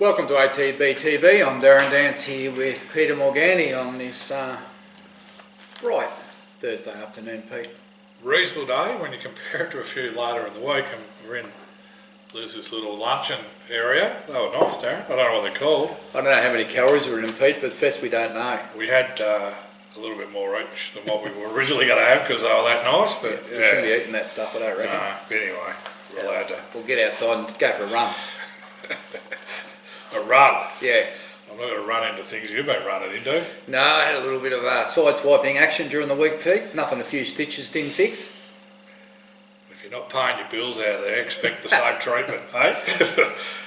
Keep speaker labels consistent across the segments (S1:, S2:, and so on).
S1: Welcome to ATB TV. I'm Darren Dance here with Peter Morgani on this bright Thursday afternoon, Pete.
S2: Reasonable day when you compare it to a few later in the week, and there's this little luncheon area. They were nice, Darren. I don't know what they're called.
S1: I don't know how many calories are in them, Pete, but best we don't know.
S2: We had a little bit more each than what we were originally going to have because they were that nice. But
S1: We shouldn't be eating that stuff, I don't reckon.
S2: But anyway, we're allowed to.
S1: We'll get outside and go for a run.
S2: A run?
S1: Yeah.
S2: I'm not going to run into things you've been running into.
S1: No, I had a little bit of side swiping action during the week, Pete. Nothing a few stitches didn't fix.
S2: If you're not paying your bills out there, expect the same treatment, eh?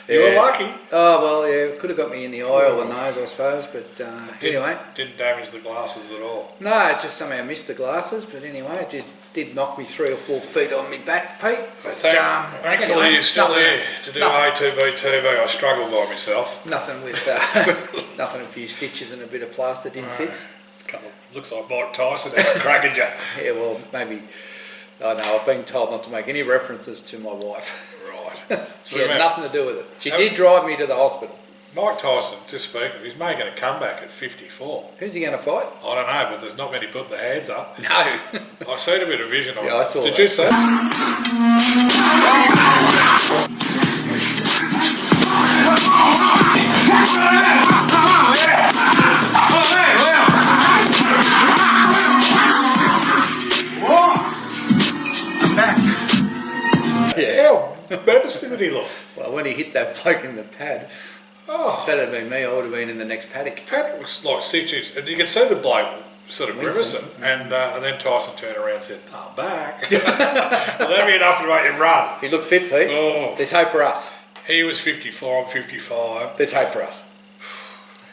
S2: You were lucky.
S1: Oh, well, yeah, it could have got me in the eye or the nose, I suppose, but anyway.
S2: Didn't damage the glasses at all?
S1: No, it just somehow missed the glasses, but anyway, it just did knock me 3 or 4 feet on my back, Pete. But,
S2: thankfully,
S1: anyway,
S2: you're still here to do ATB TV. I struggle by myself.
S1: Nothing with nothing, a few stitches and a bit of plaster didn't fix.
S2: Looks like Mike Tyson cracking you.
S1: Yeah, well, maybe, I don't know, I've been told not to make any references to my wife.
S2: Right.
S1: She had nothing to do with it. She did drive me to the hospital.
S2: Mike Tyson, just speaking, he's making a comeback at 54.
S1: Who's he going to fight?
S2: I don't know, but there's not many putting their hands up.
S1: No.
S2: I seen a bit of vision on it.
S1: Yeah, I saw
S2: Did
S1: that.
S2: you see it?
S1: Yeah.
S2: How menacing did he look?
S1: Well, when he hit that bloke in the pad, if that had been me, I would have been in the next paddock.
S2: Pat looks like 6 inches, and you can see the bloke sort of grimacing, and then Tyson turned around and said, "I'm back." Well, that'd be enough to make him run.
S1: He looked fit, Pete.
S2: Oh.
S1: There's hope for us.
S2: He was 54, I'm 55.
S1: There's hope for us.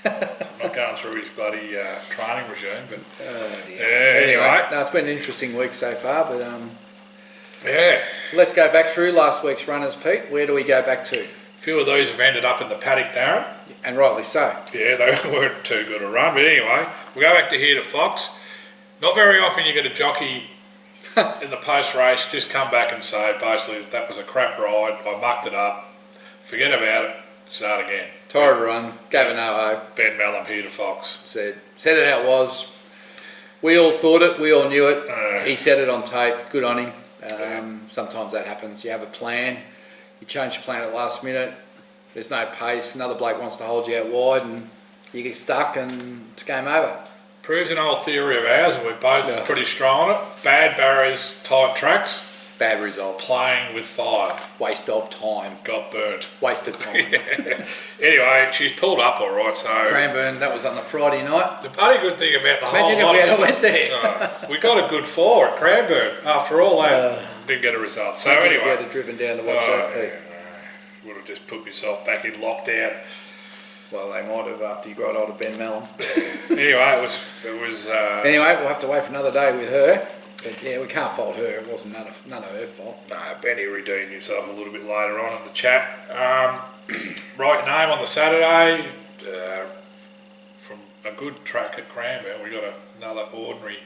S2: I'm not going through his bloody training regime, but
S1: Anyway, no, it's been an interesting week so far, but
S2: yeah.
S1: let's go back through last week's runners, Pete. Where do we go back to?
S2: A few of these have ended up in the paddock, Darren.
S1: And rightly so.
S2: Yeah, they weren't too good a run, but anyway, we'll go back to here to Fox. Not very often you get a jockey in the post-race just come back and say, basically, that was a crap ride, I mucked it up, forget about it, start again.
S1: Torrid run, gave it no hope.
S2: Ben Mellum here to Fox.
S1: Said it how it was. We all thought it, we all knew it. He said it on tape, good on him. Sometimes that happens. You have a plan, you change your plan at the last minute, there's no pace, another bloke wants to hold you out wide and you get stuck and it's game over.
S2: Proves an old theory of ours, and we're both pretty strong on it. Bad barriers, tight tracks.
S1: Bad result.
S2: Playing with fire.
S1: Waste of time.
S2: Got burnt.
S1: Wasted time.
S2: Anyway, she's pulled up all right, so...
S1: Cranbourne, that was on the Friday night.
S2: The bloody good thing about the
S1: Imagine
S2: whole
S1: if we had went there.
S2: we got a good 4 at Cranbourne. After all that, didn't get a result. So anyway...
S1: If you had driven down to watch that, Pete.
S2: Would have just put yourself back in lockdown.
S1: Well, they might have after you got hold of Ben Mellum.
S2: Anyway, it was.
S1: Anyway, we'll have to wait for another day with her. But yeah, we can't fault her. It wasn't none of her fault.
S2: No, Benny redeemed himself a little bit later on in the chat. Right name on the Saturday from a good track at Cranbourne. We got another ordinary,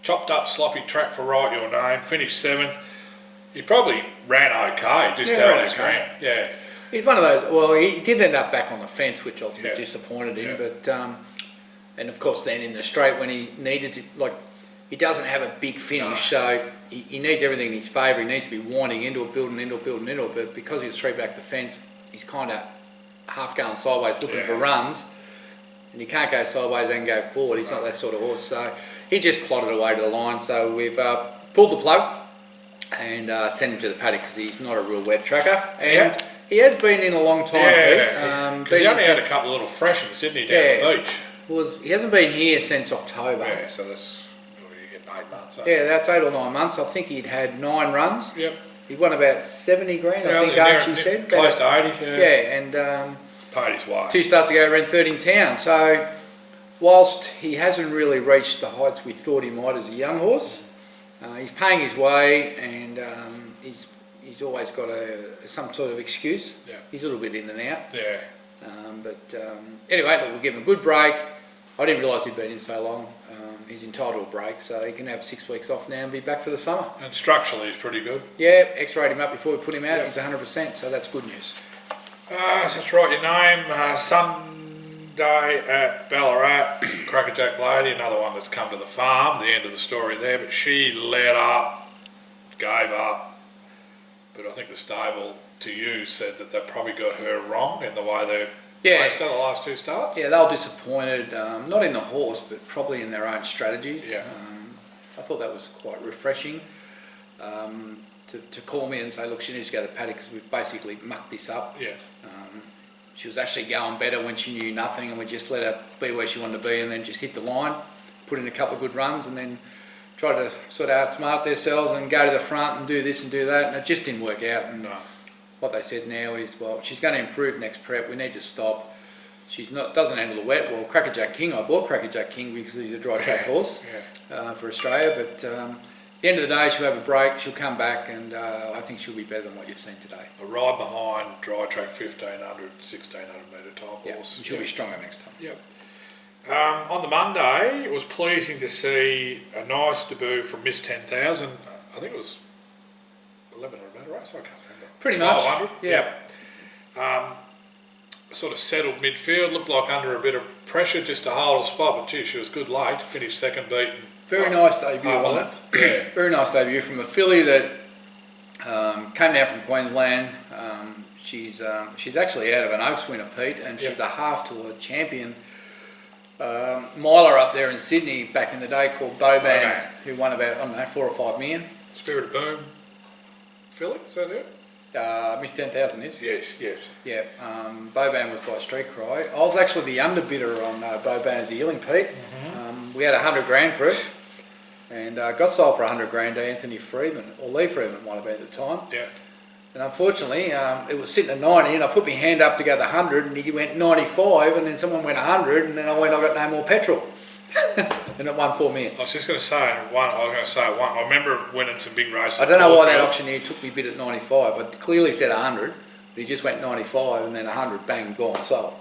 S2: chopped up, sloppy track for Right Your Name. Finished 7th. He probably ran okay, just how he ran. Yeah.
S1: He's one of those. Well, he did end up back on the fence, which I was a bit disappointed in. But and of course, then in the straight when he needed to, like, he doesn't have a big finish, so he needs everything in his favour. He needs to be winding into it, building into it. But because he's straight back the fence, he's kind of half going sideways, looking for runs, and he can't go sideways and go forward. He's not that sort of horse, so he just plodded away to the line. So we've pulled the plug and sent him to the paddock because he's not a real wet tracker. And he has been in a long time.
S2: Because he only had a couple of little freshens, didn't he, down the beach?
S1: He hasn't been here since October.
S2: Yeah, so that's, you get 8 months.
S1: Yeah, that's 8 or 9 months. I think he'd had 9 runs.
S2: Yep.
S1: He won about 70 grand, I think Archie said.
S2: Close to 80.
S1: Yeah, and
S2: paid his way.
S1: 2 starts ago, ran 3rd in town. So whilst he hasn't really reached the heights we thought he might as a young horse, he's paying his way, and he's always got some sort of excuse.
S2: Yeah.
S1: He's a little bit in and out.
S2: Yeah.
S1: Anyway, look, we'll give him a good break. I didn't realise he'd been in so long. He's entitled to a break, so he can have 6 weeks off now and be back for the summer.
S2: And structurally he's pretty good.
S1: Yeah, x-rayed him up before we put him out. He's 100%, so that's good news.
S2: So that's right, your name. Sunday at Ballarat, Crackerjack Lady, another one that's come to the farm, the end of the story there, but she let up, gave up, but I think the stable to you said that they probably got her wrong in the way they placed her the last two starts.
S1: Yeah, they were disappointed, not in the horse, but probably in their own strategies.
S2: Yeah.
S1: I thought that was quite refreshing to call me and say, look, she needs to go to the paddock because we've basically mucked this up.
S2: Yeah.
S1: She was actually going better when she knew nothing, and we just let her be where she wanted to be, and then just hit the line, put in a couple of good runs, and then try to sort of outsmart themselves and go to the front and do this and do that, and it just didn't work out. And what they said now is, well, she's going to improve next prep. We need to stop. She's not doesn't handle the wet. Well, Crackerjack King, I bought Crackerjack King because he's a dry track horse for Australia. But at the end of the day, she'll have a break. She'll come back, and I think she'll be better than what you've seen today.
S2: A ride behind dry track 1500, 1600 metre type horse.
S1: And she'll be stronger next time.
S2: Yep. On the Monday, it was pleasing to see a nice debut from Miss 10,000. I think it was 1100 metre race. I can't remember.
S1: Pretty much.
S2: 1200. Yeah. Sort of settled midfield, looked like under a bit of pressure just to hold a spot, but gee, she was good late, finished second beaten.
S1: Very nice debut, wasn't it?
S2: Yeah.
S1: Very nice debut from a filly that came down from Queensland. She's actually out of an Oaks winner, Pete, and she's a half to a champion miler up there in Sydney back in the day called Boban, who won about, I don't know, 4 or 5 million.
S2: Spirit of Boom filly, is that it?
S1: Miss 10,000 is?
S2: Yes.
S1: Yeah, Boban was by Street Cry. I was actually the underbidder on Boban as a yearling, Pete. We had 100 grand for it, and got sold for 100 grand to Anthony Freedman, or Lee Freedman might have been at the time.
S2: Yeah.
S1: And unfortunately, it was sitting at 90, and I put my hand up to go to 100, and he went 95, and then someone went 100, and then I got no more petrol. And it won 4 million.
S2: I was just going to say, I remember winning some big races.
S1: I don't know why that auctioneer took me bid at 95. I clearly said 100, but he just went 95, and then 100, bang, gone, sold.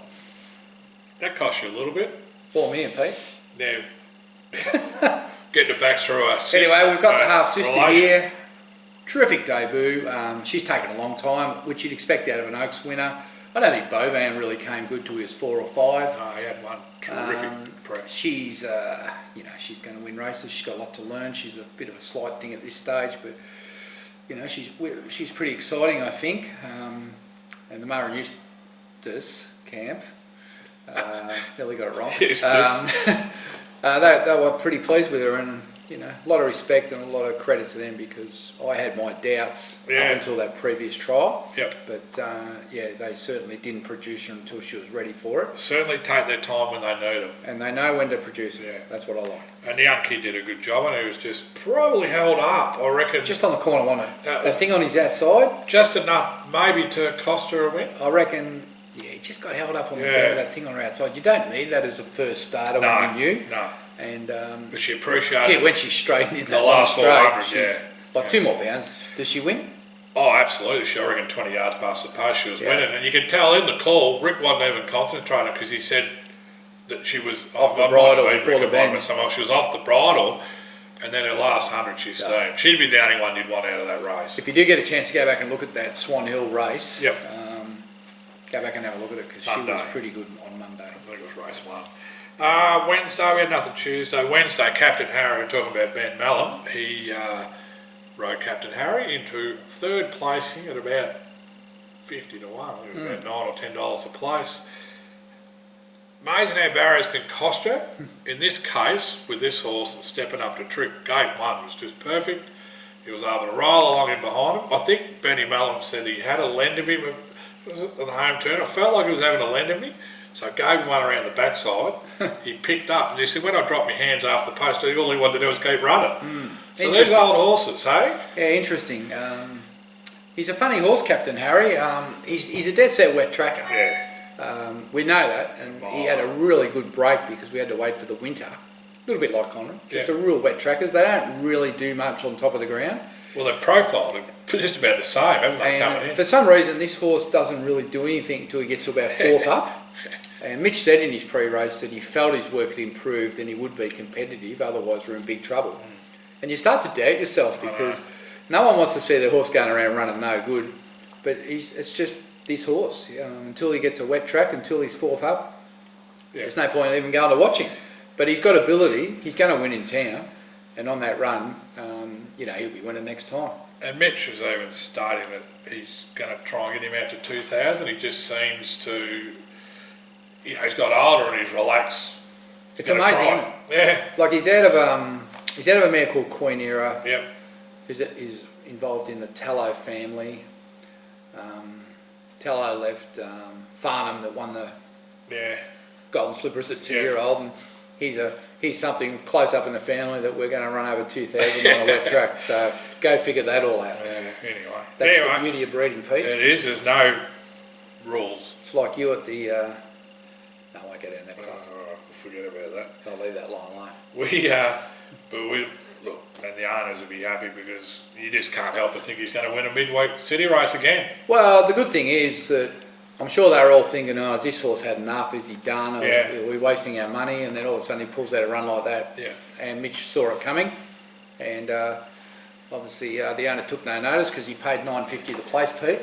S2: That cost you a little bit.
S1: 4 million, Pete.
S2: Yeah. Getting it back through us.
S1: Anyway, we've got the half-sister here. Terrific debut. She's taken a long time, which you'd expect out of an Oaks winner. I don't think Boban really came good till he was 4 or 5.
S2: No, he had one terrific prep.
S1: She's, she's going to win races. She's got a lot to learn. She's a bit of a slight thing at this stage, but she's pretty exciting, I think. And the Murray Eustace camp, nearly got it wrong. They were pretty pleased with her, and a lot of respect and a lot of credit to them, because I had my doubts up until that previous trial.
S2: Yep.
S1: But they certainly didn't produce her until she was ready for it.
S2: Certainly take their time when they need them.
S1: And they know when to produce it.
S2: Yeah.
S1: That's what I like.
S2: And the young kid did a good job, and he was just probably held up, I reckon.
S1: Just on the corner, wasn't it? That thing on his outside.
S2: Just enough maybe to cost her a win.
S1: I reckon, he just got held up on the back of that thing on her outside. You don't need that as a first starter when you're new.
S2: No.
S1: And
S2: but she appreciated
S1: when she straightened in
S2: the
S1: that
S2: last
S1: last
S2: 400,
S1: 2 more bounds. Does she win?
S2: Oh, absolutely. She, I reckon 20 yards past the post, she was winning. And you could tell in the call, Rick wasn't even concentrating because he said that she was
S1: off the bridle before the bend.
S2: She was off the bridle, and then her last 100 she steamed. She'd be the only one you'd want out of that race.
S1: If you do get a chance to go back and look at that Swan Hill race,
S2: go
S1: back and have a look at it, because she was pretty good on Monday.
S2: I think it was race 1. Wednesday, we had nothing Tuesday. Wednesday, Captain Harry, we're talking about Ben Mallum. He rode Captain Harry into 3rd placing at about 50 to 1. It was about $9 or $10 a place. Amazing how barriers can cost you. In this case, with this horse and stepping up to trick, gate 1 was just perfect. He was able to roll along in behind him. I think Benny Mallum said he had a lend of him. Was it on the home turn? I felt like he was having a lend of me. So I gave him one around the backside. He picked up, and he said, when I dropped my hands off the post, all he wanted to do was keep running. So these old horses, hey?
S1: Yeah, interesting. He's a funny horse, Captain Harry. He's a dead set wet tracker.
S2: Yeah.
S1: We know that, and he had a really good break because we had to wait for the winter. A little bit like Conran. Just a real wet trackers. They don't really do much on top of the ground.
S2: Well, they're profiled just about the same, haven't they, coming in?
S1: For some reason, this horse doesn't really do anything until he gets to about 4th up. And Mitch said in his pre-race that he felt his work had improved and he would be competitive, otherwise we're in big trouble. And you start to doubt yourself because no one wants to see their horse going around running no good, but it's just this horse until he gets a wet track, until he's fourth up.
S2: Yeah.
S1: There's no point even going to watch him. But he's got ability. He's going to win in town, and on that run, he'll be winning next time.
S2: And Mitch was even stating that he's going to try and get him out to 2,000. He just seems to, he's got older and he's relaxed.
S1: It's amazing, isn't it?
S2: Yeah.
S1: Like he's out of a mare called Queen Era.
S2: Yep.
S1: Who's involved in the Tallow family. Tallow left Farnham that won the Golden Slippers at 2-year-old, and he's something close up in the family that we're going to run over 2,000 on a wet track. So go figure that all out.
S2: Anyway.
S1: That's the beauty of breeding, Pete.
S2: It is. There's no rules.
S1: It's like you at the. No, I won't get down that part.
S2: Forget about that.
S1: I'll leave that line alone.
S2: We look, and the owners will be happy because you just can't help but think he's going to win a midweek city race again.
S1: Well, the good thing is that I'm sure they're all thinking, oh, has this horse had enough? Is he done? Are we wasting our money? And then all of a sudden he pulls out a run like that.
S2: Yeah.
S1: And Mitch saw it coming, and obviously the owner took no notice because he paid $9.50 the place, Pete.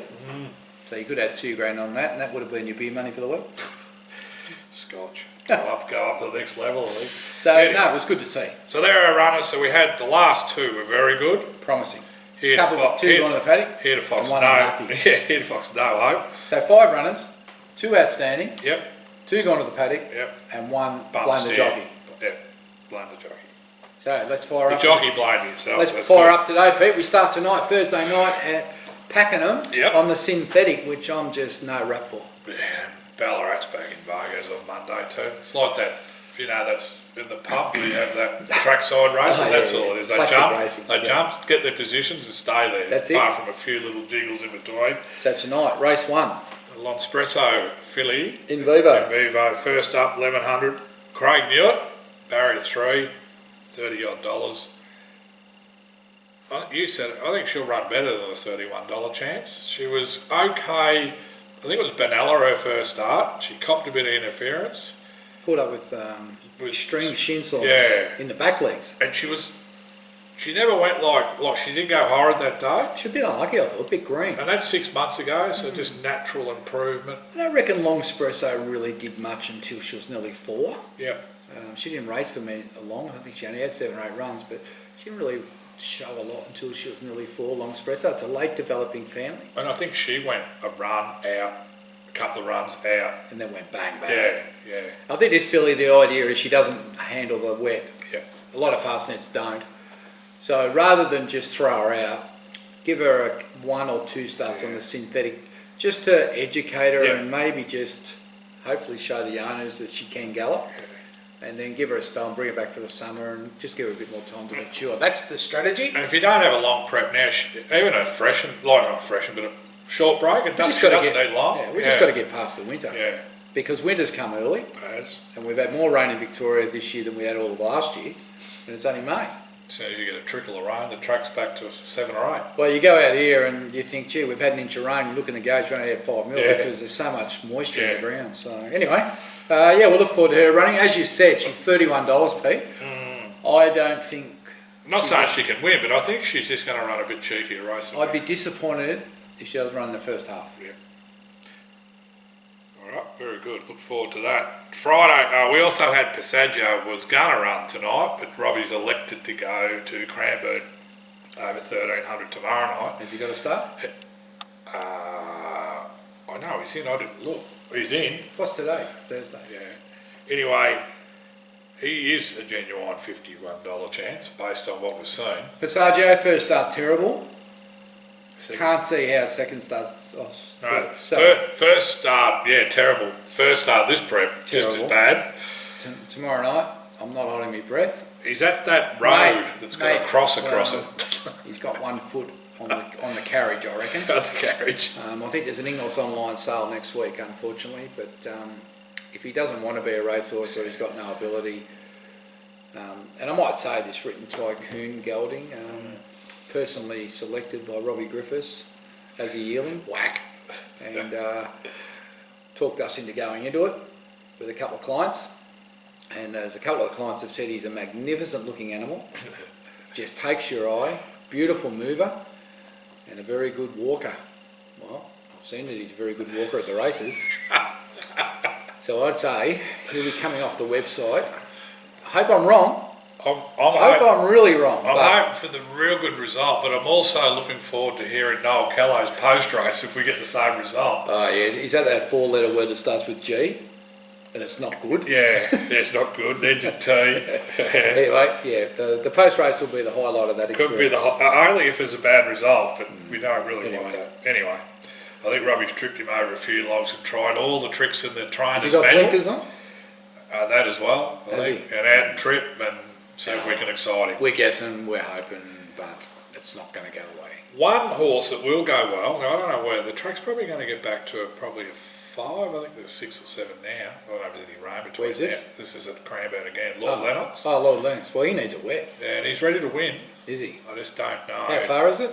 S1: So you could add $2,000 on that, and that would have been your beer money for the week.
S2: Scotch. Go up to the next level.
S1: So anyway, no, it was good to see.
S2: So there are our runners. So we had the last two were very good.
S1: Promising.
S2: Two
S1: on the paddock.
S2: Here to Fox,
S1: and one
S2: no.
S1: unlucky.
S2: Here to Fox, no hope.
S1: So 5 runners, 2 outstanding.
S2: Yep.
S1: 2 gone to the paddock.
S2: Yep.
S1: And 1 blamed the jockey.
S2: Yep. Blamed the jockey.
S1: So let's fire up.
S2: The jockey blamed himself.
S1: Let's fire up today, Pete. We start tonight, Thursday night at Pakenham on the synthetic, which I'm just no rap for.
S2: Yeah. Ballarat's back in vogue as of Monday too. It's like that, that's in the pub, you have that trackside racing, that's all it is. They jump, get their positions and stay there.
S1: That's
S2: apart from a few little jiggles in between.
S1: So tonight, race 1.
S2: The Lonspresso filly.
S1: In Vivo.
S2: First up, 1,100. Craig Newitt, barrier 3, $30 odd. You said it, I think she'll run better than a $31 chance. She was okay. I think it was Benalla her first start. She copped a bit of interference.
S1: Pulled up with extreme shin sores in the back legs.
S2: And she never went like she did go horrid that day.
S1: She was a bit unlucky, I thought, a bit green.
S2: And that's 6 months ago, so just natural improvement.
S1: I don't reckon Lonspresso really did much until she was nearly 4.
S2: Yeah.
S1: She didn't race for me long. I think she only had 7 or 8 runs, but she didn't really show a lot until she was nearly 4. Lonspresso. It's a late developing family.
S2: And I think she went a run out, a couple of runs out.
S1: And then went bang, bang.
S2: Yeah.
S1: I think this filly, the idea is she doesn't handle the wet.
S2: Yeah.
S1: A lot of fastnets don't. So rather than just throw her out, give her 1 or 2 starts on the synthetic just to educate her and maybe just hopefully show the owners that she can gallop. And then give her a spell and bring her back for the summer and just give her a bit more time to mature. That's the strategy.
S2: And if you don't have a long prep now, even a but a short break, it doesn't need long.
S1: Yeah, we just got to get past the winter.
S2: Yeah.
S1: Because winter's come early.
S2: Yes.
S1: And we've had more rain in Victoria this year than we had all of last year. And it's only May.
S2: As soon as you get a trickle of rain, the track's back to 7 or 8.
S1: Well, you go out here and you think, gee, we've had an inch of rain. You look in the gauge, we only had 5 mil because there's so much moisture in the ground. So anyway, we'll look forward to her running. As you said, she's $31, Pete. I don't think...
S2: I'm not saying she can win, but I think she's just going to run a bit cheekier race.
S1: I'd be disappointed if she doesn't run the first half.
S2: Yeah. All right, very good. Look forward to that. Friday, we also had Passaggio was going to run tonight, but Robbie's elected to go to Cranbourne over 1,300 tomorrow night.
S1: Has he got a start?
S2: I know he's in. I didn't look. He's in.
S1: What's today? Thursday.
S2: Yeah. Anyway, he is a genuine $51 chance based on what we've seen.
S1: Passaggio, first start terrible. Can't see how second starts.
S2: Right. First start, terrible. First start this prep, just as bad.
S1: Tomorrow night, I'm not holding my breath.
S2: He's at that road that's got a cross across it.
S1: He's got 1 foot on the carriage, I reckon.
S2: On the carriage.
S1: I think there's an Inglis online sale next week, unfortunately. But if he doesn't want to be a racehorse or he's got no ability, and I might say this, written Tycoon Gelding, personally selected by Robbie Griffiths as a yearling.
S2: Whack.
S1: And talked us into going into it with a couple of clients. And as a couple of the clients have said, he's a magnificent looking animal. Just takes your eye, beautiful mover, and a very good walker. Well, I've seen that he's a very good walker at the races. So I'd say he'll be coming off the website. I hope I'm wrong. I hope I'm really wrong.
S2: I'm hoping for the real good result, but I'm also looking forward to hearing Noel Kello's post-race if we get the same result.
S1: Oh yeah, is that 4-letter word that starts with G? And it's not good?
S2: Yeah, it's not good. Needs a T.
S1: Anyway, yeah, the post-race will be the highlight of that experience.
S2: Could be only if there's a bad result, but we don't really want that. Anyway, I think Robbie's tripped him over a few logs and tried all the tricks in the trainer's
S1: manual. Has he got blinkers on?
S2: That as well, I think. And out and trip and see if we can excite him.
S1: We're guessing, we're hoping, but it's not going to go away.
S2: One horse that will go well, now I don't know where, the track's probably going to get back to probably a 5, I think there's 6 or 7 now. I don't know if there's any rain between.
S1: Where's this?
S2: Now. This is at Cranbourne again, Lord Lennox.
S1: Oh, Lord Lennox. Well, he needs it wet.
S2: Yeah, and he's ready to win.
S1: Is he?
S2: I just don't know.
S1: How far is it?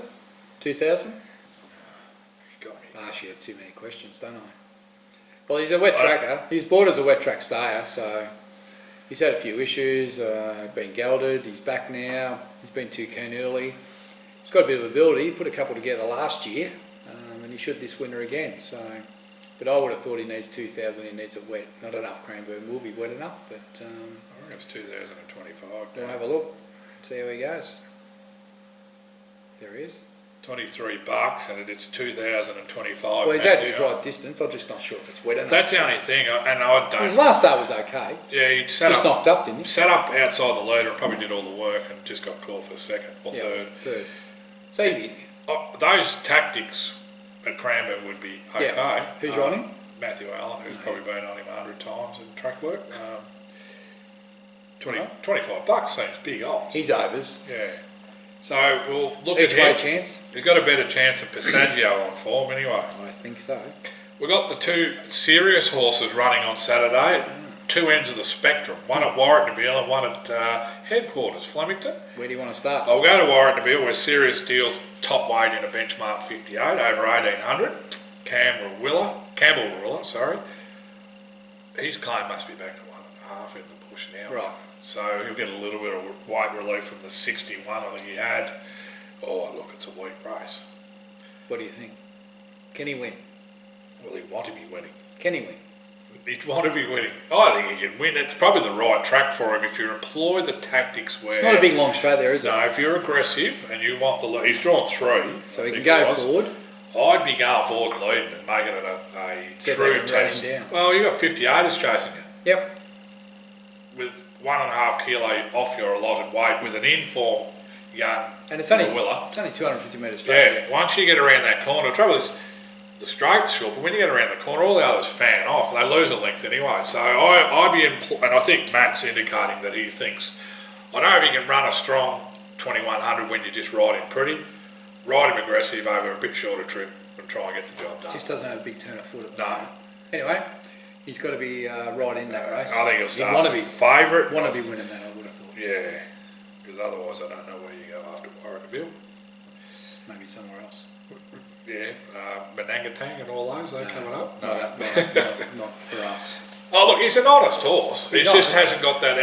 S1: 2,000?
S2: You got me.
S1: I ask you too many questions, don't I? Well, he's a wet tracker. He's bought as a wet track stayer, so he's had a few issues, been gelded, he's back now, he's been too keen early. He's got a bit of ability, he put a couple together last year, and he should this winter again. So, but I would have thought he needs 2,000, he needs it wet. Not enough. Cranbourne will be wet enough, but
S2: I reckon it's 2025.
S1: we'll have a look, see how he goes. There he is.
S2: $23 and it's 2025.
S1: Well, he's had his right distance. I'm just not sure if it's wet enough.
S2: That's the only thing, and I don't.
S1: His last start was okay.
S2: Yeah, he
S1: Just knocked up, didn't he?
S2: Sat up outside the leader and probably did all the work and just got called for second or third.
S1: So
S2: those tactics at Cranbourne would be okay.
S1: Yeah. Who's on him?
S2: Matthew Allen, who's probably been on him 100 times in track work. $25 seems big odds.
S1: He's overs.
S2: Yeah. So we'll look at him.
S1: Each-way chance?
S2: He's got a better chance than Passaggio on form anyway.
S1: I think so.
S2: We've got the 2 serious horses running on Saturday at 2 ends of the spectrum. One at Warwick-Nabil and one at headquarters, Flemington.
S1: Where do you want to start?
S2: I'll go to Warwick-Nabil where Serious deals top weight in a benchmark 58 over 1800. Campbell Willer, sorry. His claim must be back to 1.5 in the bush now.
S1: Right.
S2: So he'll get a little bit of weight relief from the 61 I think he had. Oh, look, it's a weak race.
S1: What do you think? Can he win?
S2: Well, he'd want to be winning.
S1: Can he win?
S2: He'd want to be winning. I think he can win. It's probably the right track for him if you employ the tactics where...
S1: It's not a big long straight there, is it?
S2: No, if you're aggressive and you want the lead... He's drawn 3.
S1: So he can go forward?
S2: I'd be going forward and leading and making it a true test. Well, you've got 58ers chasing you.
S1: Yep.
S2: With 1.5 kilo off your allotted weight with an informed young
S1: and it's only
S2: Willer.
S1: It's only 250 metres straight.
S2: Yeah, once you get around that corner, the trouble is the straight's short, but when you get around the corner, all the others fan off. They lose a length anyway. So I'd be and I think Matt's indicating that he thinks, I know if he can run a strong 2100 when you just ride him pretty, ride him aggressive over a bit shorter trip and try and get the job done.
S1: Just doesn't have a big turn of foot at the
S2: No.
S1: moment. Anyway, he's got to be right in that race.
S2: I think he'll start favourite.
S1: Want to be winning that, I would have thought.
S2: Yeah, because otherwise I don't know where you go after Warwick-Nabil.
S1: Maybe somewhere else.
S2: Yeah, Menangatang and all those, they're coming up.
S1: No, not for us.
S2: Oh, look, he's an honest horse. He
S1: He's
S2: just
S1: honest.
S2: hasn't got that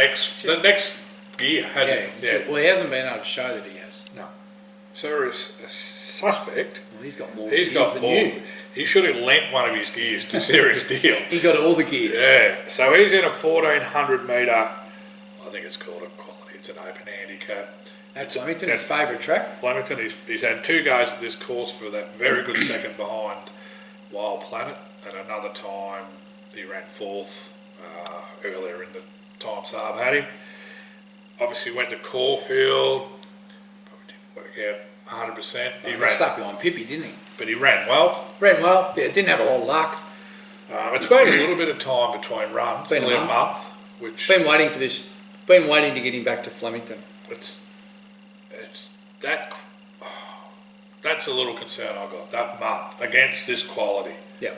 S2: the next gear, has he?
S1: Yeah. Well, he hasn't been able to show that he has.
S2: No. Serious suspect.
S1: Well, he's got more
S2: He's
S1: gears
S2: got
S1: than
S2: more.
S1: you.
S2: He should have lent one of his gears to Serious Deal.
S1: He got all the gears.
S2: Yeah, so he's in a 1400 metre, I think it's called a quality, it's an open handicap.
S1: At Flemington, his favourite track.
S2: Flemington, he's had 2 goes at this course for that very good second behind Wild Planet, and another time he ran 4th earlier in the time Saab had him. Obviously went to Caulfield, probably didn't work out 100%.
S1: He ran stuck behind Pippi, didn't he?
S2: But he ran well.
S1: Ran well, yeah, didn't have a lot of luck.
S2: It's been a little bit of time between runs,
S1: been
S2: only a month. Which
S1: been waiting for this, been waiting to get him back to Flemington.
S2: That's a little concern I've got, that month, against this quality.
S1: Yeah.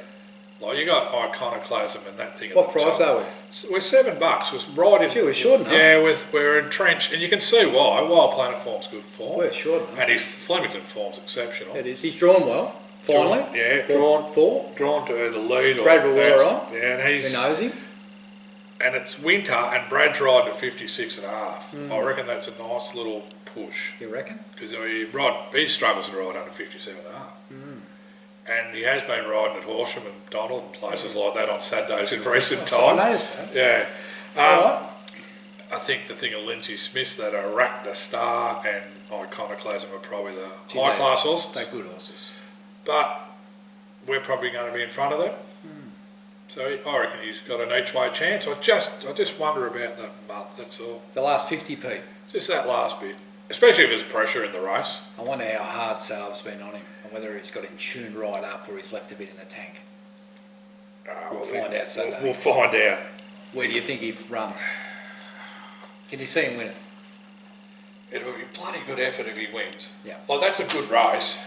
S2: Like, you got iconoclasm and that thing.
S1: What price are we?
S2: We're $7. We're right in.
S1: Gee, we're short enough.
S2: Yeah, we're entrenched, and you can see why. Wild Planet form's good form.
S1: We're short enough.
S2: And his Flemington form's exceptional.
S1: It is. He's drawn well, finally.
S2: Drawn
S1: 4.
S2: Drawn to the lead.
S1: Brad Willer on.
S2: Yeah, and
S1: Who knows him?
S2: And it's winter, and Brad's riding at 56.5. I reckon that's a nice little push.
S1: You reckon?
S2: Because he struggles to ride under 57.5. and he has been riding at Horsham and Donald and places like that on Saturdays in recent
S1: So I
S2: time.
S1: noticed that.
S2: Yeah.
S1: All right.
S2: I think the thing of Lindsay Smith's that Arachna Star and Iconoclasm are probably the high class horses.
S1: They're good horses.
S2: But we're probably going to be in front of them. So I reckon he's got an each way chance. I just wonder about that month, that's all.
S1: The last 50p.
S2: Just that last bit. Especially if there's pressure in the race.
S1: I wonder how hard Salve's been on him, and whether he's got him tuned right up or he's left a bit in the tank. We'll find out Saturday.
S2: We'll find out.
S1: Where do you think he runs? Can you see him win it?
S2: It'll be a bloody good effort if he wins.
S1: Yeah.
S2: Like, that's a good race.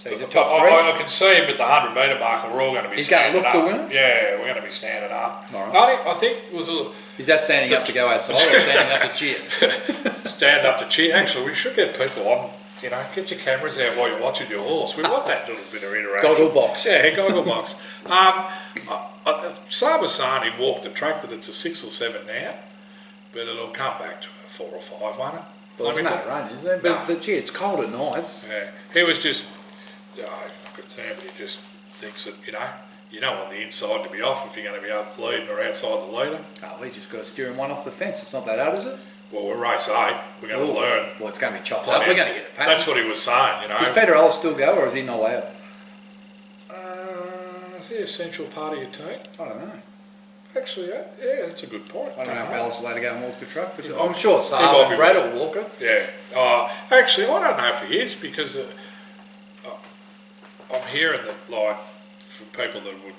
S1: So he's a top three?
S2: I can see him at the 100 metre mark, and we're all going to be
S1: He's going to
S2: standing
S1: look
S2: up.
S1: the winner?
S2: Yeah, we're going to be standing up.
S1: All right.
S2: I think it was a...
S1: Is that standing up to go outside or standing up to cheer?
S2: Stand up to cheer. Actually, we should get people on, get your cameras out while you're watching your horse. We want that little bit of interaction.
S1: Goggle box.
S2: Yeah, goggle box. Sabasani walked the track that it's a 6 or 7 now, but it'll come back to a 4 or 5, won't it?
S1: Well, there's no rain, is there? But gee, it's cold at nights.
S2: Yeah, he was just, I could tell him, he just thinks that, you don't want the inside to be off if you're going to be up leading or outside the leader.
S1: Oh, we just got to steer him one off the fence. It's not that hard, is it?
S2: Well, we're race 8. We're going to learn.
S1: Well, it's going to be chopped up. We're going to get it packed.
S2: That's what he was saying,
S1: Does Peter Ellis still go, or is he not allowed?
S2: Is he an essential part of your team?
S1: I don't know.
S2: Actually, yeah, that's a good point.
S1: I don't know if Ellis will allowed to go and walk the truck, but
S2: He
S1: I'm
S2: might-
S1: sure
S2: he might be
S1: Brad
S2: right.
S1: will walk it.
S2: Yeah. Actually, I don't know if he is, because I'm hearing that, like, from people that would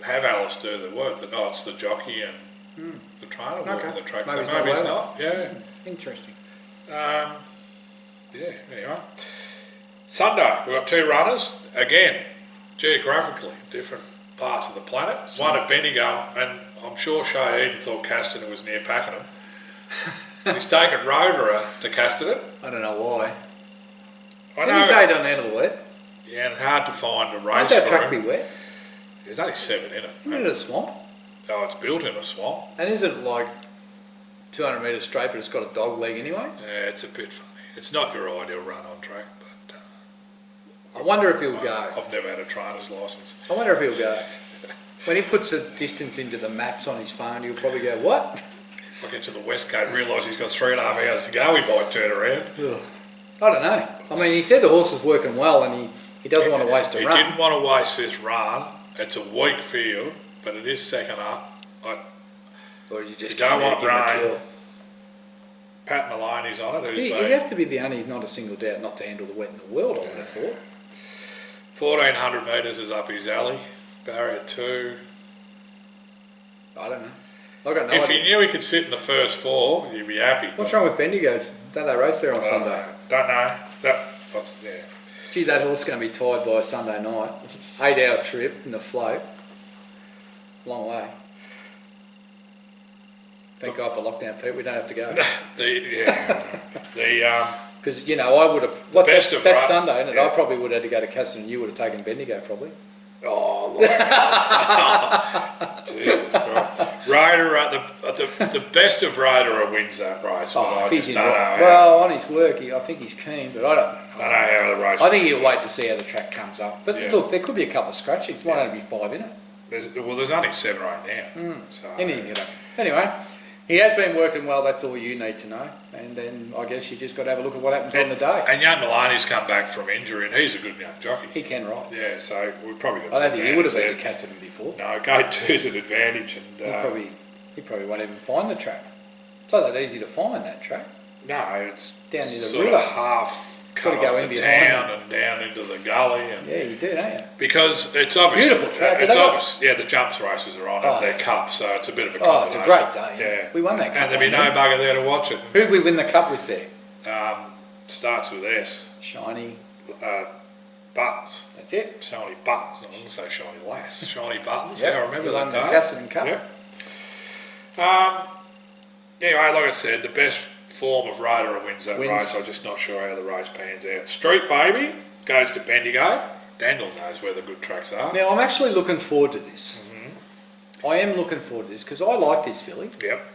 S2: have Alice do the work, that it's the jockey and the trainer walking the track.
S1: Maybe
S2: So maybe
S1: he's
S2: it's
S1: not
S2: not. Yeah.
S1: Interesting.
S2: Yeah, anyway. Sunday, we've got 2 runners, again, geographically different parts of the planet. One at Bendigo, and I'm sure Shay Eden thought Casterton was near Pakenham. He's taken Rover to Casterton.
S1: I don't know why.
S2: I
S1: Didn't he say he doesn't handle the wet?
S2: Yeah, and hard to find a race
S1: Won't that
S2: for
S1: track be
S2: him.
S1: wet?
S2: There's only 7 in it.
S1: Isn't it a swamp?
S2: Oh, it's built in a swamp.
S1: And is it like 200 metres straight, but it's got a dog leg anyway?
S2: Yeah, it's a bit funny. It's not your ideal run on track, but
S1: I wonder if he'll go.
S2: I've never had a trainer's licence.
S1: I wonder if he'll go. When he puts the distance into the maps on his phone, he'll probably go, what?
S2: If I get to the West Gate and realise he's got 3.5 hours to go, he might turn around.
S1: Ugh. I don't know. I mean, he said the horse is working well and he doesn't want to waste a
S2: He
S1: run.
S2: didn't want to waste this run. It's a weak field, but it is second up.
S1: Or is he just
S2: You don't
S1: going
S2: want
S1: to give him a
S2: rain.
S1: kill?
S2: Pat Maloney's on it.
S1: He'd have to be the only, he's not a single doubt not to handle the wet in the world, I would have thought.
S2: 1,400 metres is up his alley. Barrier 2.
S1: I don't know. I got no
S2: If
S1: idea.
S2: he knew he could sit in the first 4, you'd be happy.
S1: What's wrong with Bendigo? Don't they race there on Sunday?
S2: Don't know. Yeah.
S1: Gee, that horse is going to be tired by Sunday night. 8-hour trip in the float. Long way. Thank God for lockdown, Pete. We don't have to go. Because, I would have... What's
S2: best
S1: that,
S2: of
S1: that's
S2: run-
S1: Sunday, isn't it?
S2: yeah.
S1: I probably would have had to go to Casterton. You would have taken Bendigo, probably.
S2: Oh, Lord. Jesus Christ. Ryder, the best of Ryder wins that race. But I
S1: if he's
S2: just
S1: in
S2: don't know
S1: well, on his work, I think he's keen, but I don't
S2: how the race.
S1: I think he'll wait to see how the track comes up. But
S2: Yeah.
S1: look, there could be a couple of scratches. Might only be 5 in it.
S2: There's only 7 right now. So,
S1: Anything can happen. Anyway, he has been working well. That's all you need to know. And then I guess you just got to have a look at what happens on the day.
S2: And young Maloney's come back from injury, and he's a good young jockey.
S1: He can ride.
S2: Yeah, so we've probably got
S1: I don't think he would have
S2: advantage
S1: been at Casterton before.
S2: there. No, Gate 2 is an advantage. And,
S1: He probably won't even find the track. It's not that easy to find that track.
S2: no, it's
S1: Down near the
S2: sort
S1: river.
S2: of half cut
S1: Gotta go
S2: off
S1: in
S2: the
S1: behind
S2: town and down into the gully. And
S1: Yeah, you do, don't you?
S2: because it's obvious.
S1: Beautiful track.
S2: It's
S1: They got-
S2: obvious. Yeah, the jumps races are on
S1: Oh.
S2: at their cup, so it's a bit of a
S1: Oh, it's a
S2: combination.
S1: great day.
S2: Yeah.
S1: We won that cup.
S2: And there'll be no bugger there to watch it.
S1: Who'd we win the cup with there?
S2: Starts with S.
S1: Shiny.
S2: Buttons.
S1: That's it.
S2: Shiny Buttons. I wouldn't say Shiny Lass. Shiny Buttons.
S1: Yep.
S2: Yeah, I remember
S1: We won
S2: that
S1: the
S2: day.
S1: Casterton Cup.
S2: Yep. Anyway, like I said, the best form of rider wins that
S1: Wins.
S2: race. I'm just not sure how the race pans out. Street Baby goes to Bendigo. Daniel knows where the good tracks are.
S1: Now, I'm actually looking forward to this.
S2: Mm-hmm.
S1: I am looking forward to this because I like this filly.
S2: Yep.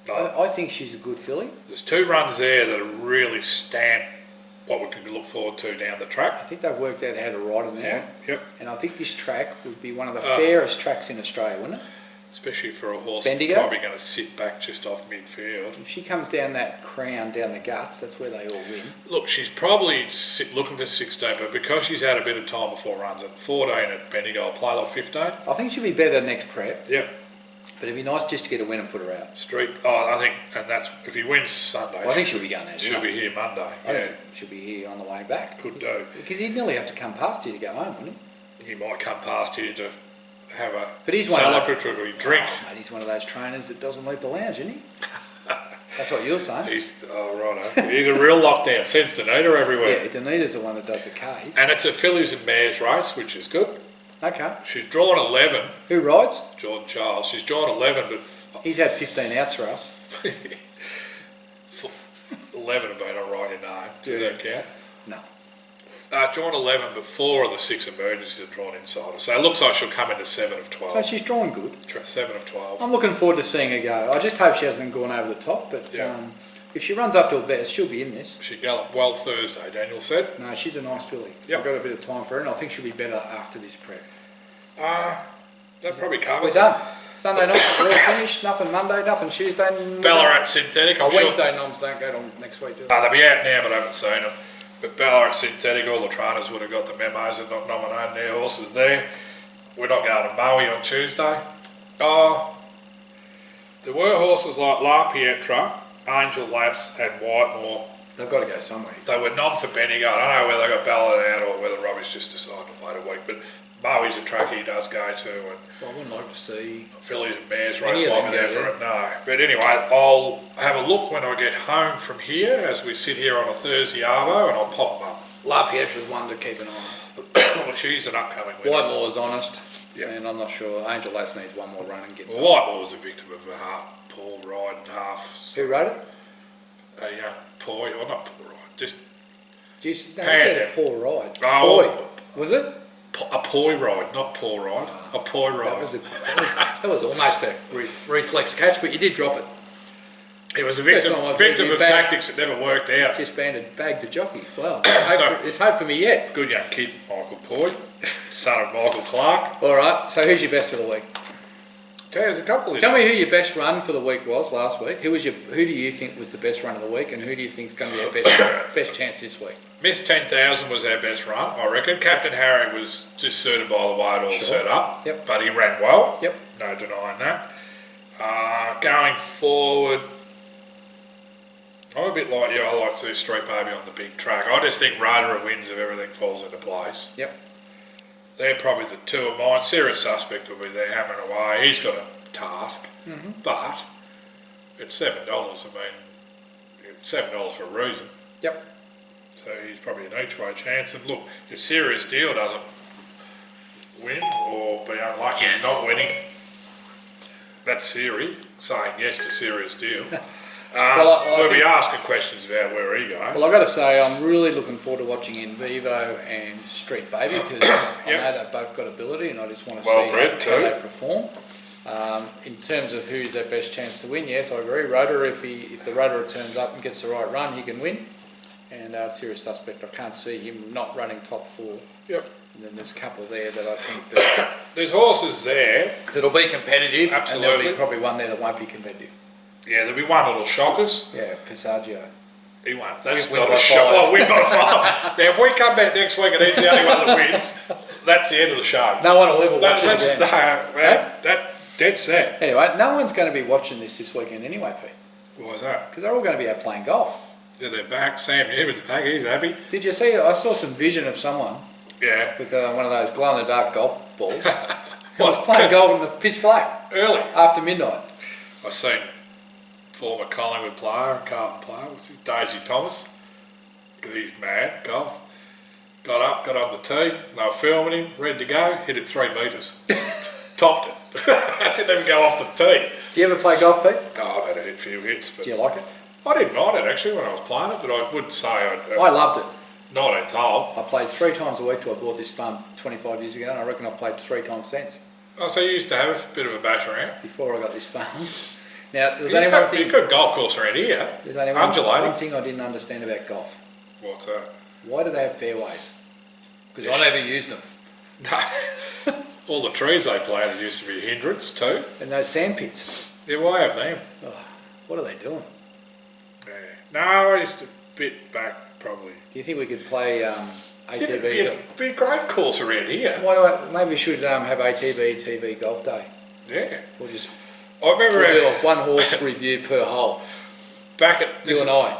S1: I think she's a good filly.
S2: There's 2 runs there that are really stamped what we can look forward to down the track.
S1: I think they've worked out how to ride them now.
S2: Yep.
S1: And I think this track would be one of the fairest tracks in Australia, wouldn't it?
S2: Especially for a horse
S1: Bendigo?
S2: that's probably going to sit back just off midfield.
S1: If she comes down that crown, down the guts, that's where they all win.
S2: Look, she's probably looking for 16, but because she's had a bit of time before runs at 14 at Bendigo, I'll play like 15.
S1: I think she'll be better next prep.
S2: Yep.
S1: But it'd be nice just to get a win and put her out.
S2: Street. Oh, I think, and that's if he wins Sunday.
S1: Well, I think she'll be going there.
S2: She'll be here Monday.
S1: I think she'll be here on the way back.
S2: Could do.
S1: Because he'd nearly have to come past here to go home, wouldn't he?
S2: He might come past here to have a
S1: But he's one of
S2: celebratory drink.
S1: Oh, mate, he's one of those trainers that doesn't leave the lounge, isn't he? That's what you're saying.
S2: Righto. He's a real lockdown. Sends Dunedin everywhere.
S1: Yeah, Dunedin's the one that does the Ks.
S2: And it's a fillies and mares race, which is good.
S1: Okay.
S2: She's drawn 11.
S1: Who rides?
S2: Jordan Charles. She's drawn 11, but
S1: He's had 15 outs for us.
S2: 11 have been all right in name. Does that count?
S1: No.
S2: Drawn 11, but 4 of the 6 emergencies are drawn inside her. So it looks like she'll come into 7 of 12.
S1: So she's drawn good.
S2: 7 of 12.
S1: I'm looking forward to seeing her go. I just hope she hasn't gone over the top, but if she runs up to her best, she'll be in this.
S2: She galloped well Thursday, Daniel said.
S1: No, she's a nice filly.
S2: Yep.
S1: I've got a bit of time for her, and I think she'll be better after this prep.
S2: That probably covers
S1: We're
S2: it.
S1: done. Sunday night, we're all finished. Nothing Monday, nothing Tuesday.
S2: Ballarat Synthetic, I'm sure.
S1: Wednesday noms don't go till next week, do they?
S2: They'll be out now, but I haven't seen them. But Ballarat Synthetic, all the trainers would have got the memos and not nominating their horses there. We're not going to Maui on Tuesday. There were horses like La Pietra, Angel Lass and Whitemore.
S1: They've got to go somewhere.
S2: They were nom for Bendigo. I don't know whether they got balloted out or whether Robbie's just decided to wait a week. But Maui's a track he does go to, and
S1: Well, I wouldn't like to see.
S2: fillies and mares
S1: Any
S2: race
S1: of
S2: might
S1: them
S2: be there
S1: go
S2: for
S1: there.
S2: it. No. But anyway, I'll have a look when I get home from here as we sit here on a Thursday arvo, and I'll pop them up.
S1: La Pietra's one to keep an eye on.
S2: Well, she's an upcoming winner.
S1: Whitemore's honest,
S2: Yeah.
S1: and I'm not sure. Angel Lass needs one more run and get some.
S2: Whitemore's a victim of a half poor ride and half
S1: Who wrote it?
S2: a poor, or not poor ride, just
S1: Jeez, no, he
S2: Panda.
S1: said a poor ride.
S2: Oh.
S1: Poi. Was it?
S2: a poi ride, not poor ride, a poi
S1: That
S2: ride.
S1: was almost a reflex catch, but you did drop it.
S2: He was a
S1: First
S2: victim,
S1: time I've
S2: victim
S1: heard you
S2: of
S1: bag-
S2: tactics that never worked out.
S1: Just bagged a jockey. Well,
S2: So-
S1: there's hope for me yet.
S2: Good young kid, Michael Poi, son of Michael Clark.
S1: All right, so who's your best for the week?
S2: There's a couple of
S1: Tell me who your best run for the week was last week. Who do you think was the best run of the week, and who do you think is going to be our best chance this week?
S2: Miss 10,000 was our best run, I reckon. Captain Harry was just suited by the way it all set up,
S1: Yep.
S2: but he ran well.
S1: Yep.
S2: No denying that. Going forward, I'm a bit like you. I like to see Street Baby on the big track. I just think Rotary wins if everything falls into place.
S1: Yep.
S2: They're probably the two of mine. Serious Suspect will be there hammering away. He's got a task, but it's $7. I mean, it's $7 for a reason.
S1: Yep.
S2: So he's probably an each way chance. And look, if Serious Deal doesn't win or be unlucky in not winning, that's Siri saying yes to Serious Deal.
S1: I
S2: we'll
S1: think-
S2: be asking questions about where he goes.
S1: Well, I've got to say, I'm really looking forward to watching In Vivo and Street Baby because I know they've both got ability, and I just want to see
S2: Well-bred
S1: how
S2: too.
S1: they perform. In terms of who's their best chance to win, yes, I agree. Rotor, if the Rotor turns up and gets the right run, he can win. And Serious Suspect, I can't see him not running top four.
S2: Yep.
S1: And then there's a couple there that I think that,
S2: There's horses there.
S1: that'll be competitive. And there'll
S2: Absolutely.
S1: be probably one there that won't be competitive.
S2: Yeah, there'll be one little shockers.
S1: Yeah, Passaggio.
S2: He won't. That's
S1: Win
S2: not
S1: by
S2: a shock.
S1: 5.
S2: Well, win by 5. Now, if we come back next week and he's the only one that wins, that's the end of the show.
S1: No one will ever watch it
S2: That's
S1: again.
S2: that's set.
S1: Anyway, no one's going to be watching this weekend anyway, Pete.
S2: Why is that?
S1: Because they're all going to be out playing golf.
S2: Yeah, they're back. Sam Newman's back. He's happy.
S1: Did you see? I saw some vision of someone
S2: Yeah.
S1: with one of those glow-in-the-dark golf balls. Who was playing golf in the pitch black
S2: Early.
S1: after midnight.
S2: I seen former Collingwood player and Carlton player, what's he, Daisy Thomas, because he's mad, golf. Got up, got on the tee, they were filming him, ready to go, hit it 3 metres. Topped it. Didn't even go off the tee.
S1: Do you ever play golf, Pete?
S2: Oh, I've had a few hits, but
S1: Do you like it?
S2: I didn't mind it actually when I was playing it, but I wouldn't say
S1: I loved it.
S2: 19th hole.
S1: I played 3 times a week till I bought this farm 25 years ago, and I reckon I've played 3 times since,
S2: Oh, so you used to have a bit of a bash around.
S1: before I got this farm. Now, there's
S2: You've
S1: only one
S2: got a
S1: thing.
S2: good golf course around here.
S1: There's only
S2: Undulating.
S1: one thing I didn't understand about golf.
S2: What's that?
S1: Why do they have fairways? Because I never used them.
S2: No. All the trees they planted used to be a hindrance too.
S1: And those sand pits.
S2: Yeah, why have them?
S1: Oh, what are they doing?
S2: Yeah. No, I used to bit back probably.
S1: Do you think we could play ATB?
S2: It'd be a great course around here.
S1: Maybe we should have ATB TV golf day.
S2: Yeah.
S1: We'll just
S2: I remember
S1: we'll do a one horse review per hole.
S2: Back at this,
S1: You and I.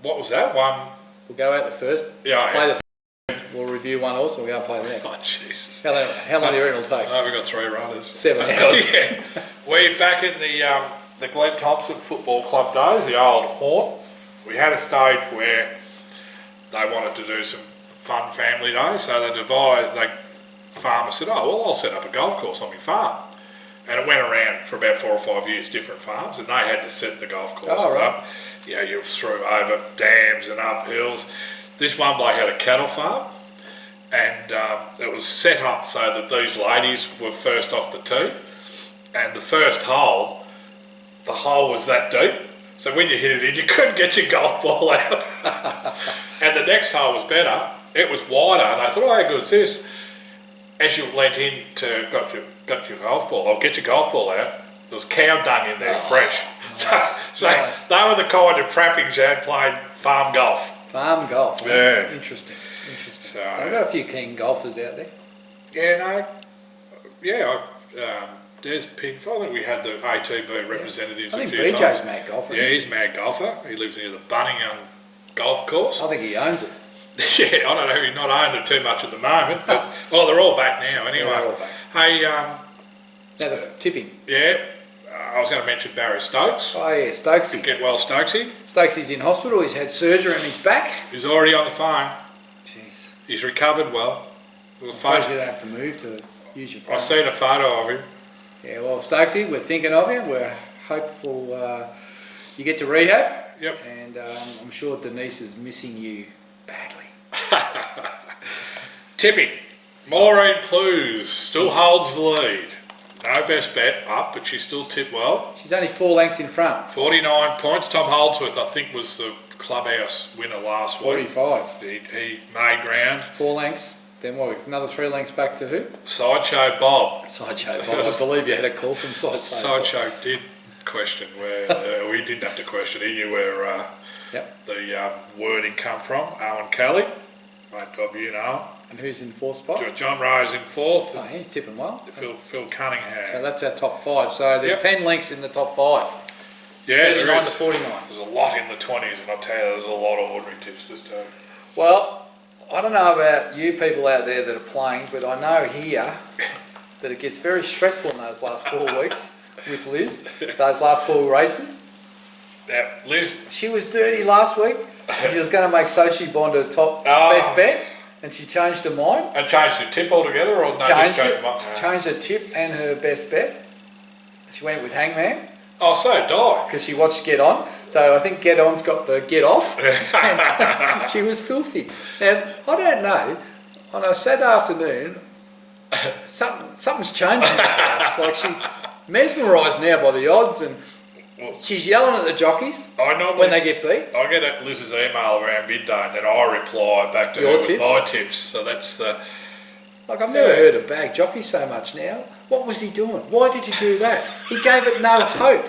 S2: what was that one?
S1: We'll go out the first.
S2: Yeah.
S1: Play the first, we'll review one horse and we'll go and play the next.
S2: Oh Jesus!
S1: How long do you reckon it'll take?
S2: We've got 3 runners.
S1: 7 hours.
S2: Yeah. We back in the Glen Thompson Football Club days, the old haunt. We had a stage where they wanted to do some fun family days, so the farmer said, "Oh well, I'll set up a golf course on my farm." And it went around for about 4 or 5 years, different farms, and they had to set the golf courses up. You know, you threw over dams and up hills. This one bloke had a cattle farm, and it was set up so that these ladies were first off the tee, and the first hole, the hole was that deep, so when you hit it in, you couldn't get your golf ball out. And the next hole was better, it was wider, and they thought, oh, how good's this? As you leant in to got your golf ball, or get your golf ball out, there was cow dung in there, fresh.
S1: Nice,
S2: So
S1: nice.
S2: they were the kind of trappings you had playing farm golf.
S1: Farm golf.
S2: Yeah.
S1: Interesting.
S2: So,
S1: I've got a few keen golfers out there.
S2: There's Pinfield. I think we had the ATB representatives
S1: I think
S2: a few
S1: BJ's
S2: times.
S1: mad golfer.
S2: Yeah, he's a mad golfer. He lives near the Bunningham golf course.
S1: I think he owns it.
S2: Yeah, I don't know. He's not owned it too much at the moment, but well, they're all back now anyway.
S1: Yeah, they're all back.
S2: Hey,
S1: Now the tipping.
S2: yeah, I was going to mention Barry Stokes.
S1: Oh yeah, Stokesy.
S2: Get well, Stokesy.
S1: Stokesy's in hospital. He's had surgery on his back.
S2: He's already on the phone.
S1: Jeez.
S2: He's recovered well. The
S1: I suppose
S2: photo,
S1: you don't have to move to use your phone.
S2: I seen a photo of him.
S1: Yeah, well, Stokesy, we're thinking of you. We're hopeful you get to rehab.
S2: Yep.
S1: And I'm sure Denise is missing you badly.
S2: Tipping. Maureen Plews still holds the lead. No best bet up, but she still tipped well.
S1: She's only 4 lengths in front.
S2: 49 points. Tom Holdsworth, I think, was the clubhouse winner last week.
S1: 45.
S2: He made ground.
S1: 4 lengths. Then what? Another 3 lengths back to who?
S2: Sideshow Bob.
S1: Sideshow Bob. I believe you had a call from Sideshow Bob.
S2: Sideshow did question where, we didn't have to question, he knew where
S1: Yep.
S2: the wording come from. Owen Kelly, mate Bob, you know.
S1: And who's in 4th spot?
S2: John Rose in 4th.
S1: Oh, he's tipping well.
S2: Phil Cunningham.
S1: So that's our top 5. So there's
S2: Yep.
S1: 10 lengths in the top 5.
S2: Yeah, there
S1: 39
S2: is.
S1: to 49.
S2: There's a lot in the 20s, and I'll tell you, there's a lot of ordinary tipsters too.
S1: Well, I don't know about you people out there that are playing, but I know here that it gets very stressful in those last 4 weeks with Liz, those last 4 races.
S2: Now, Liz,
S1: She was dirty last week, and she was going to make Sochi Bond her top best bet, and she changed her mind.
S2: and changed the tip altogether, or no,
S1: Changed
S2: just
S1: it,
S2: changed the
S1: changed her tip and her best bet. She went with Hangman
S2: Oh, so die.
S1: because she watched Get On. So I think Get On's got the Get Off. And she was filthy. Now, I don't know, on a Saturday afternoon, something's changed in this house. Like she's mesmerised now by the odds, and she's yelling at the jockeys
S2: I normally,
S1: when they get beat.
S2: I get at Liz's email around midday, and then I reply back to
S1: Your
S2: her with
S1: tips?
S2: my tips. So that's the.
S1: Like I've never heard a bag jockey so much now. What was he doing? Why did you do that? He gave it no hope.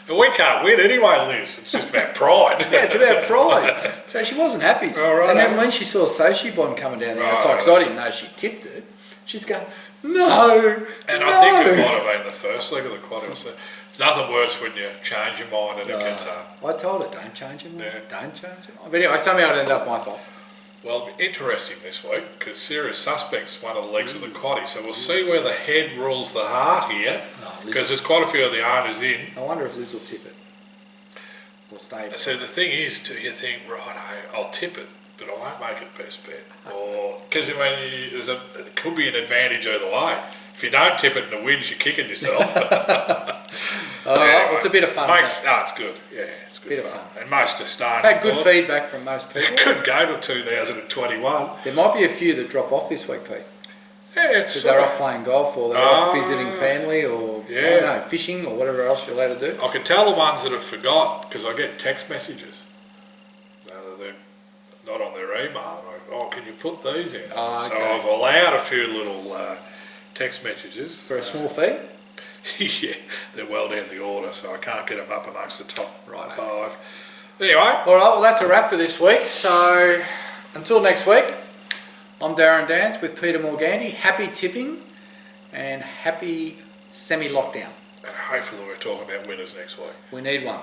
S2: And we can't win anyway, Liz. It's just about pride.
S1: Yeah, it's about pride. So she wasn't happy.
S2: All right,
S1: And then when she saw Sochi Bond coming down the outside, because I didn't know she tipped it, she's going, no,
S2: And
S1: no.
S2: I think it might have been the first leg of the quad. So it's nothing worse when you change your mind and it gets
S1: I told her, don't change your mind.
S2: Yeah.
S1: Don't change your mind. But anyway, somehow it ended up my fault.
S2: Well, interesting this week because Serious Suspects one of the legs of the quaddie, so we'll see where the head rules the heart here because there's quite a few of the owners in.
S1: I wonder if Liz will tip it. Or stay.
S2: So the thing is, do you think, right, I'll tip it, but I won't make it best bet? Or, because I mean, it could be an advantage either way. If you don't tip it and it wins, you're kicking yourself.
S1: It's a bit of fun.
S2: It's good. Yeah, it's good
S1: Bit of
S2: fun.
S1: fun.
S2: And most are starting.
S1: I've had good feedback from most people.
S2: It could go to 2021.
S1: There might be a few that drop off this week, Pete.
S2: Yeah, it's
S1: Because they're off playing golf or they're off visiting family or I don't know, fishing or whatever else you're allowed to do.
S2: I can tell the ones that have forgot because I get text messages. They're not on their email. I'm like, oh, can you put these in?
S1: Oh,
S2: So
S1: okay.
S2: I've allowed a few little text messages.
S1: For a small fee?
S2: Yeah, they're well down the order, so I can't get them up amongst the top
S1: Right.
S2: 5. Anyway,
S1: Alright, well that's a wrap for this week. So until next week, I'm Darren Dance with Peter Morganti. Happy tipping and happy semi-lockdown.
S2: and hopefully we're talking about winners next week.
S1: We need one.